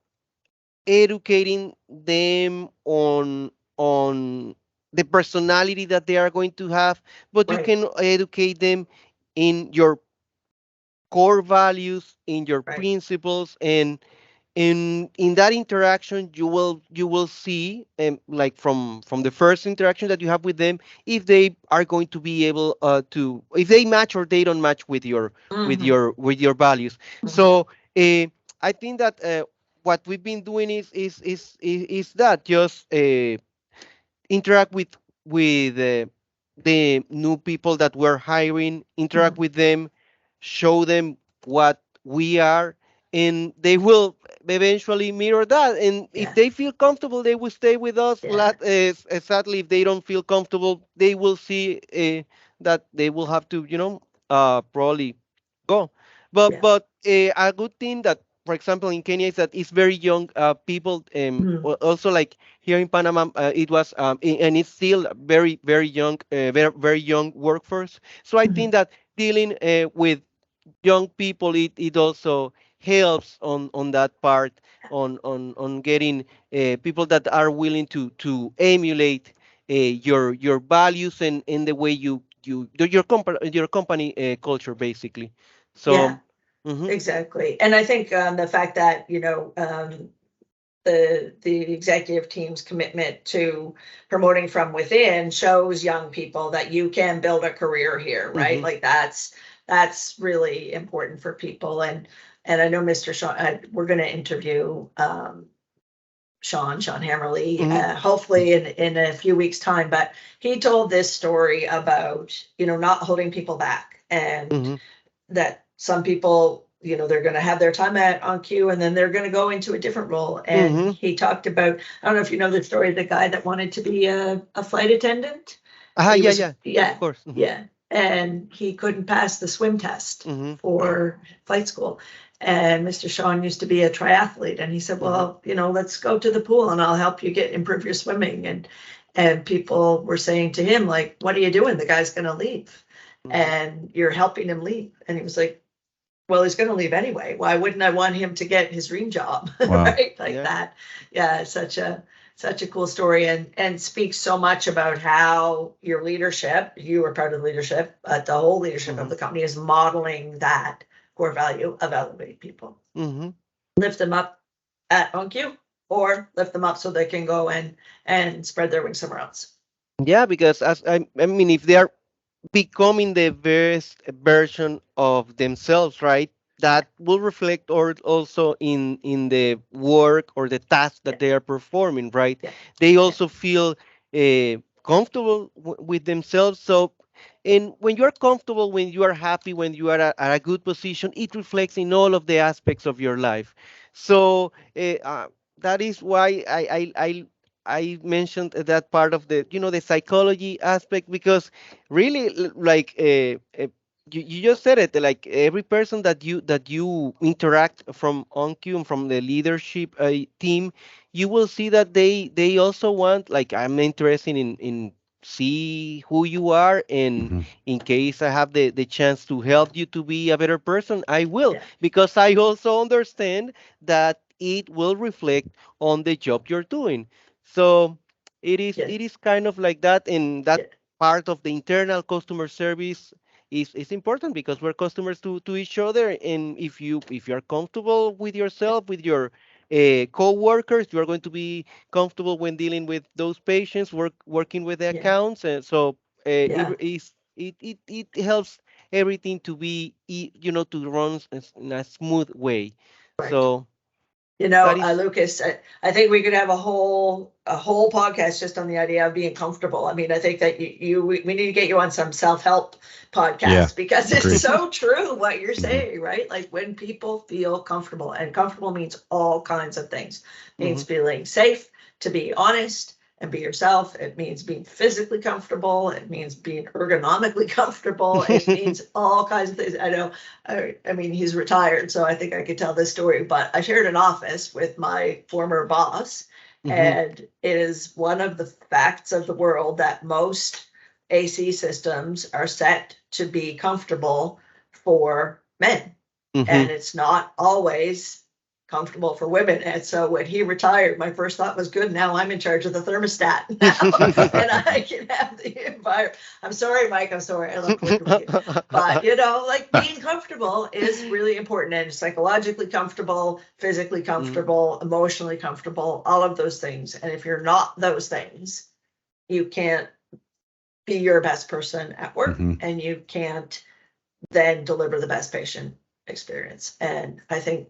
educating them on the personality that they are going to have, but you right, can educate them in your core values, in your right. principles, and in that interaction you will see, like from the first interaction that you have with them, if they are going to be able to, if they match or they don't match with your Mm-hmm, values. mm-hmm. So I think that what we've been doing is that just interact with the new people that we're hiring, interact Mm-hmm. with them, show them what we are, and they will eventually mirror that. And if Yeah, they feel comfortable, they will stay with us. yeah, Sadly, if they don't feel comfortable, they will see that they will have to, probably go. But yeah. a good thing that, for example, in Kenya is that it's very young people. Mm-hmm. Also, like here in Panama, it was and it's still very young, very young workforce. So I Mm-hmm. think that dealing with young people, it also helps on that part, on getting people that are willing to emulate your values, and the way your company culture, basically. Yeah, So. Mhm, exactly. And I think the fact that, the executive team's commitment to promoting from within shows young people that you can build a career here, right? mhm, Like that's really important for people. And I know Mr. Sean, we're going to interview Sean Hammerly, mhm, hopefully in a few weeks' time. But he told this story about, not holding people back, and mhm, that some people, they're going to have their time at OnQ and then they're going to go into a different role. And mhm. he talked about, I don't know if you know the story of the guy that wanted to be a flight attendant. He Yeah, was, yeah, of yeah, course. Mhm, yeah. And he couldn't pass the swim test mhm, for flight school. And Mr. Sean used to be a triathlete. And he said, mhm, well, let's go to the pool and I'll help you improve your swimming. And people were saying to him, like, what are you doing? The guy's going to leave mhm, and you're helping him leave. And he was like, well, he's going to leave anyway. Why wouldn't I want him to get his dream job? Wow. Right? Like yeah. that. Yeah, such a cool story, and speaks so much about how your leadership, you were part of the leadership, but the whole leadership of Mhm, the company is modeling that core value of elevating people. mhm. Lift them up at OnQ or lift them up so they can go and spread their wings somewhere else. Yeah, because I mean, if they are becoming the best version of themselves, right? Yeah, That will reflect or also in the work or the task yeah, that they are performing, right? yeah, They yeah, also feel comfortable with themselves. So, and when you are comfortable, when you are happy, when you are at a good position, it reflects in all of the aspects of your life. So that is why I mentioned that part of the, the psychology aspect, because really, like you just said it, like every person that you interact from OnQ and from the leadership team, you will see that they also want, like, I'm interested in see who you are, and Hmm. in case I have the chance to help you to be a better person, I will, yeah, because I also understand that it will reflect on the job you're doing. So yeah, it is kind of like that, and that yeah, part of the internal customer service is important, because we're customers to each other. And if you are comfortable with yourself, with your co-workers, you are going to be comfortable when dealing with those patients, working with the yeah, accounts. And so yeah, it helps everything to be to run in a smooth way. right. So Lucas, I think we could have a whole podcast just on the idea of being comfortable. I mean, I think that we need to get you on some self-help podcast because it's so true what you're saying, right? Like when people feel comfortable, and comfortable means all kinds of things. It means feeling safe, to be honest and be yourself. It means being physically comfortable. It means being ergonomically comfortable. It means all kinds of things. I know, I mean, he's retired, so I think I could tell this story, but I shared an office with my former boss, and it is one of the facts of the world that most AC systems are set to be comfortable for men. And it's not always comfortable for women. And so when he retired, my first thought was, good, now I'm in charge of the thermostat now, and I can have the environment. I'm sorry, Mike, I'm sorry, I love working with you. But like being comfortable is really important, and psychologically comfortable, physically comfortable, emotionally comfortable, all of those things. And if you're not those things, you can't be your best person at work, and you can't then deliver the best patient experience. And I think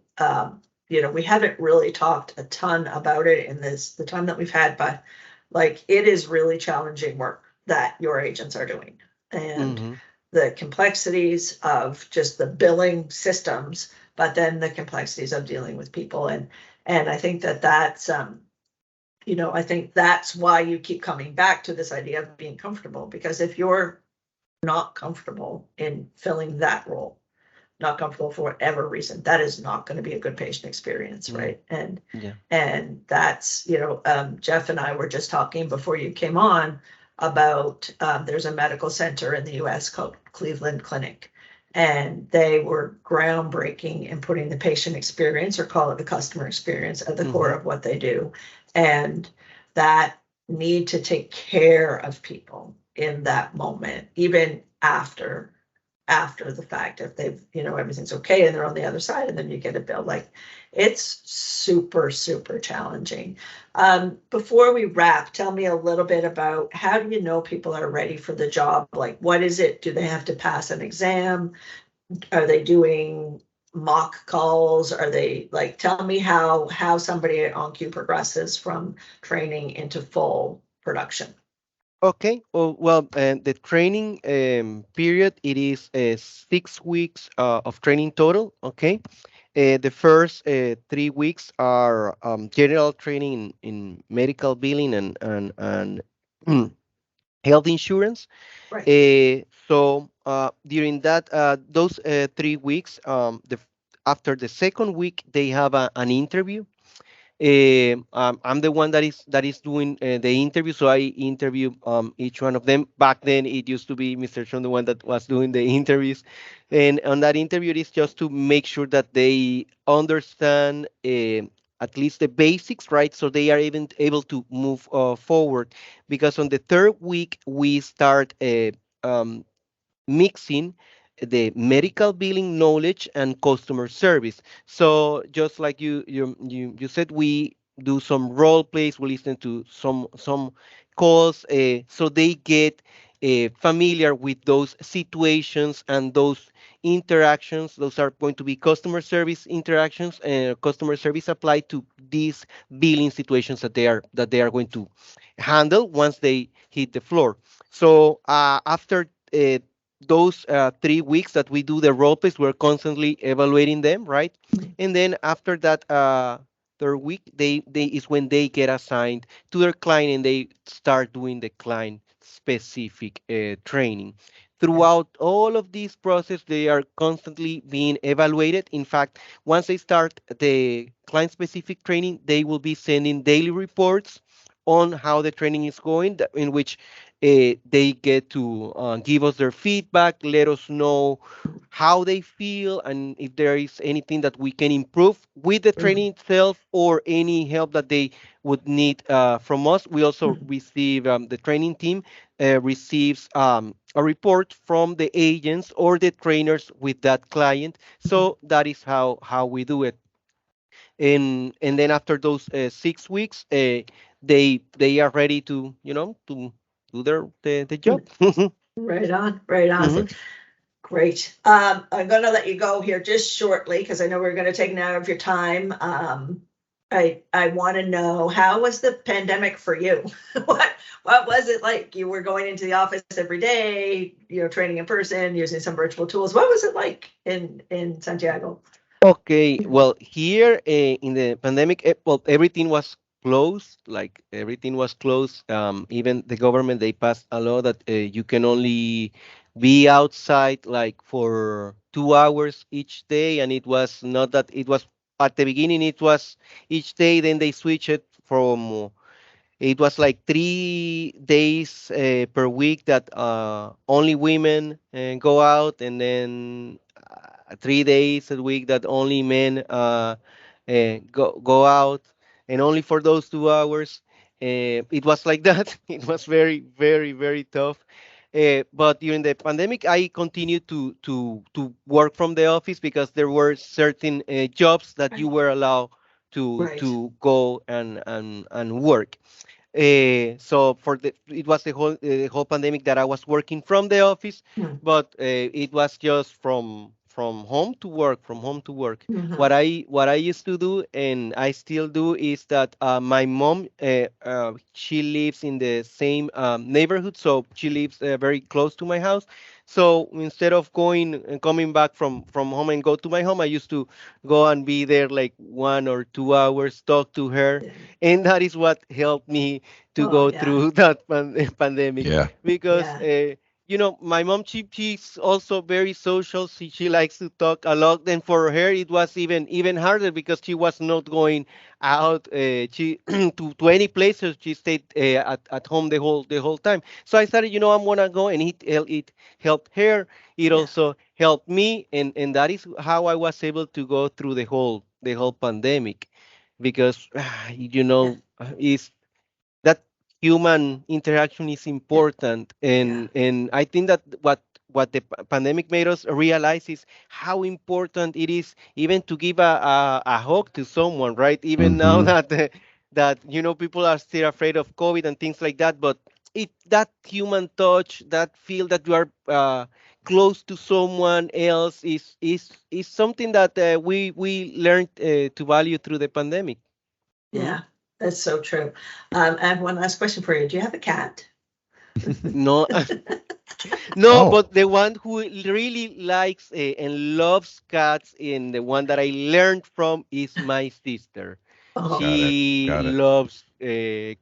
we haven't really talked a ton about it in the time that we've had, but like it is really challenging work that your agents are doing, and the complexities of just the billing systems, but then the complexities of dealing with people. And I think that's I think that's why you keep coming back to this idea of being comfortable, because if you're not comfortable in filling that role, not comfortable for whatever reason, that is not going to be a good patient experience, right? And that's, Jeff and I were just talking before you came on about there's a medical center in the US called Cleveland Clinic, and they were groundbreaking in putting the patient experience, or call it the customer experience, at the core of what they do. And that need to take care of people in that moment, even after the fact, if they've, everything's okay and they're on the other side, and then you get a bill. Like, it's super, super challenging. Before we wrap, tell me a little bit about, how do you know people are ready for the job? Like, what is it? Do they have to pass an exam? Are they doing mock calls? Are they like, tell me how somebody at OnQ progresses from training into full production. Okay. Well, the training period, it is 6 weeks of training total. Okay. The first 3 weeks are general training in medical billing and health insurance. Right. So during those 3 weeks, after the second week, they have an interview. I'm the one that is doing the interview, so I interview each one of them. Back then, it used to be Mr. Sean, the one that was doing the interviews, and on that interview, it is just to make sure that they understand at least the basics, right? So they are even able to move forward. Because on the third week, we start um, mixing the medical billing knowledge and customer service. So just like you said, we do some role plays. We listen to some calls, so they get familiar with those situations and those interactions. Those are going to be customer service interactions and customer service applied to these billing situations that they are going to handle once they hit the floor. So after those 3 weeks that we do the role plays, we're constantly evaluating them, right? And then after that third week, they is when they get assigned to their client, and they start doing the client specific training. Throughout all of this process, they are constantly being evaluated. In fact, once they start the client specific training, they will be sending daily reports on how the training is going, in which they get to give us their feedback, let us know how they feel, and if there is anything that we can improve with the training itself, or any help that they would need from us. We also receive, the training team receives a report from the agents or the trainers with that client. So that is how we do it. And then after those 6 weeks, they are ready to to do the job. Right on, right on. Mhm. Great. I'm going to let you go here just shortly, because I know we're going to take an hour of your time. I want to know, how was the pandemic for you? What was it like? You were going into the office every day, training in person, using some virtual tools. What was it like in Santiago? Okay, well, here in the pandemic, well, everything was closed. Like everything was closed. Even the government they passed a law that you can only be outside like for 2 hours each day, and it was not that it was at the beginning. It was each day. Then they switched it from it was like 3 days per week that only women go out, and then 3 days a week that only men go out, and only for those 2 hours. It was like that. It was very, very, very tough. But during the pandemic, I continued to work from the office because there were certain jobs that you Right. were allowed Right. to go and work. So for it was the whole pandemic that I was working from the office, Mm. but it was just from home to work, from home to work. Mhm. What I used to do, and I still do, is that my mom she lives in the same neighborhood, so she lives very close to my house. So instead of going and coming back from home and go to my home, I used to go and be there like 1 or 2 hours, talk to her, Yeah. and that is what helped me to Oh, go yeah. through that pandemic. Yeah. Because Yeah. my mom, she's also very social. She likes to talk a lot. And for her it was even harder because she was not going out she to any places. She stayed at home the whole time. So I started, I'm gonna go, and it helped her. It Yeah. also helped me, and that is how I was able to go through the whole pandemic. Because Yeah. is that human interaction is Yeah. important. Yeah. And I think that what the pandemic made us realize is how important it is even to give a hug to someone, right? Even now Hmm. that people are still afraid of COVID and things like that, but that human touch, that feel that you are close to someone else, is something that we learned to value through the pandemic. Mhm. Yeah. That's so true. I have one last question for you. Do you have a cat? No, no, Oh, but the one who really likes and loves cats, and the one that I learned from, is my sister. Oh. got it. She Got it. loves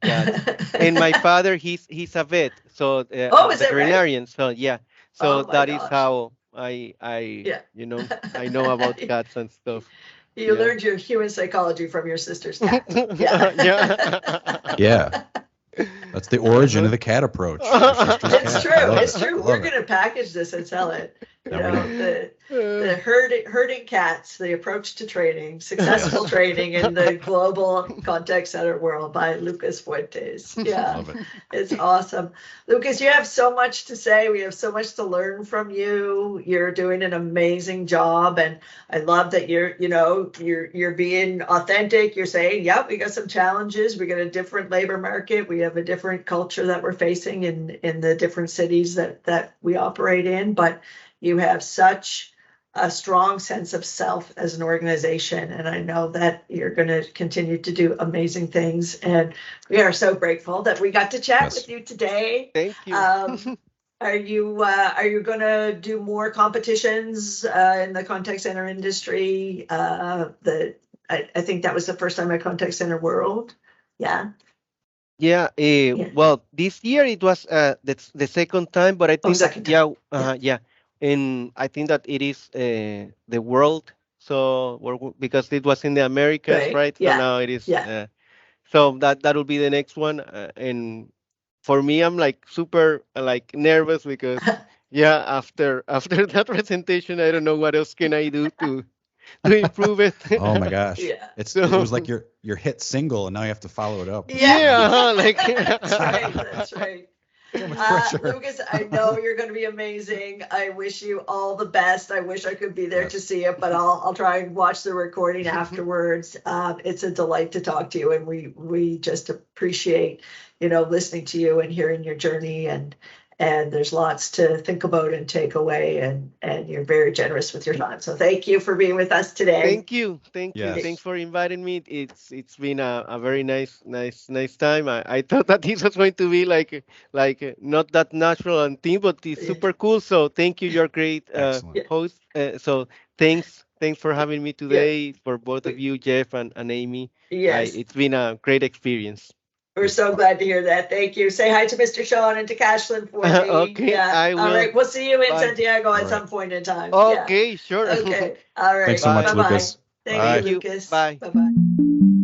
cats, and my father, he's a vet, so Oh, a is that right? veterinarian. So yeah, so Oh my that is gosh. how I Yeah. I know about cats and stuff. You Yeah. learned your human psychology from your sister's cat. Yeah. Yeah. That's the origin of Uh-huh. the cat approach. Your sister's It's cat. true. I love it. It's true. I We're love it. going to package this and sell it. Now we know. The herding cats, the approach to training, successful Yes. training in the global contact center world by Lucas Fuentes. Yeah, Love it. it's awesome. Lucas, you have so much to say. We have so much to learn from you. You're doing an amazing job, and I love that you're being authentic. You're saying, "Yep, we got some challenges. We got a different labor market. We have a different culture that we're facing in the different cities that we operate in." But you have such a strong sense of self as an organization, and I know that you're going to continue to do amazing things. And we are so grateful that we got to chat Yes. with you today. Thank you. Um, are you going to do more competitions in the contact center industry? I think that was the first time at Contact Center World. Yeah, Yeah, yeah. well, this year it was the second time, but I Oh, think that, second time. yeah, Yeah, yeah, and I think that it is the world. So because it was in the Americas, right. right? So Yeah, now it is. yeah. So that will be the next one, and for me, I'm like super like nervous because, yeah, after that presentation, I don't know what else can I do to improve it. Oh my gosh. Yeah. It So was like your hit single and now you have to follow it up. Yeah, You know? yeah, like that's right. That's right. So much pressure. Lucas, I know you're going to be amazing. I wish you all the best. I wish I could be there to Yes. see it, but I'll try and watch the recording afterwards. It's a delight to talk to you, and we just appreciate listening to you and hearing your journey And there's lots to think about and take away, and you're very generous with your time. So thank you for being with us today. Thank you. Yes. Thanks for inviting me. It's been a very nice time. I thought that this was going to be not that natural and thing, but it's super cool. So thank you. You're great Excellent. host. So thanks for having me today. For both of you, Jeff and Amy. Yes. It's been a great experience. We're so glad to hear that. Thank you. Say hi to Mr. Sean and to Cashlyn for me. Okay, I will. All right. We'll see you in Bye. Santiago at All some point in time. Okay, sure. Okay. All right. Thanks so much, Bye-bye. Lucas. Thank Bye. you, Lucas. Bye. Bye-bye.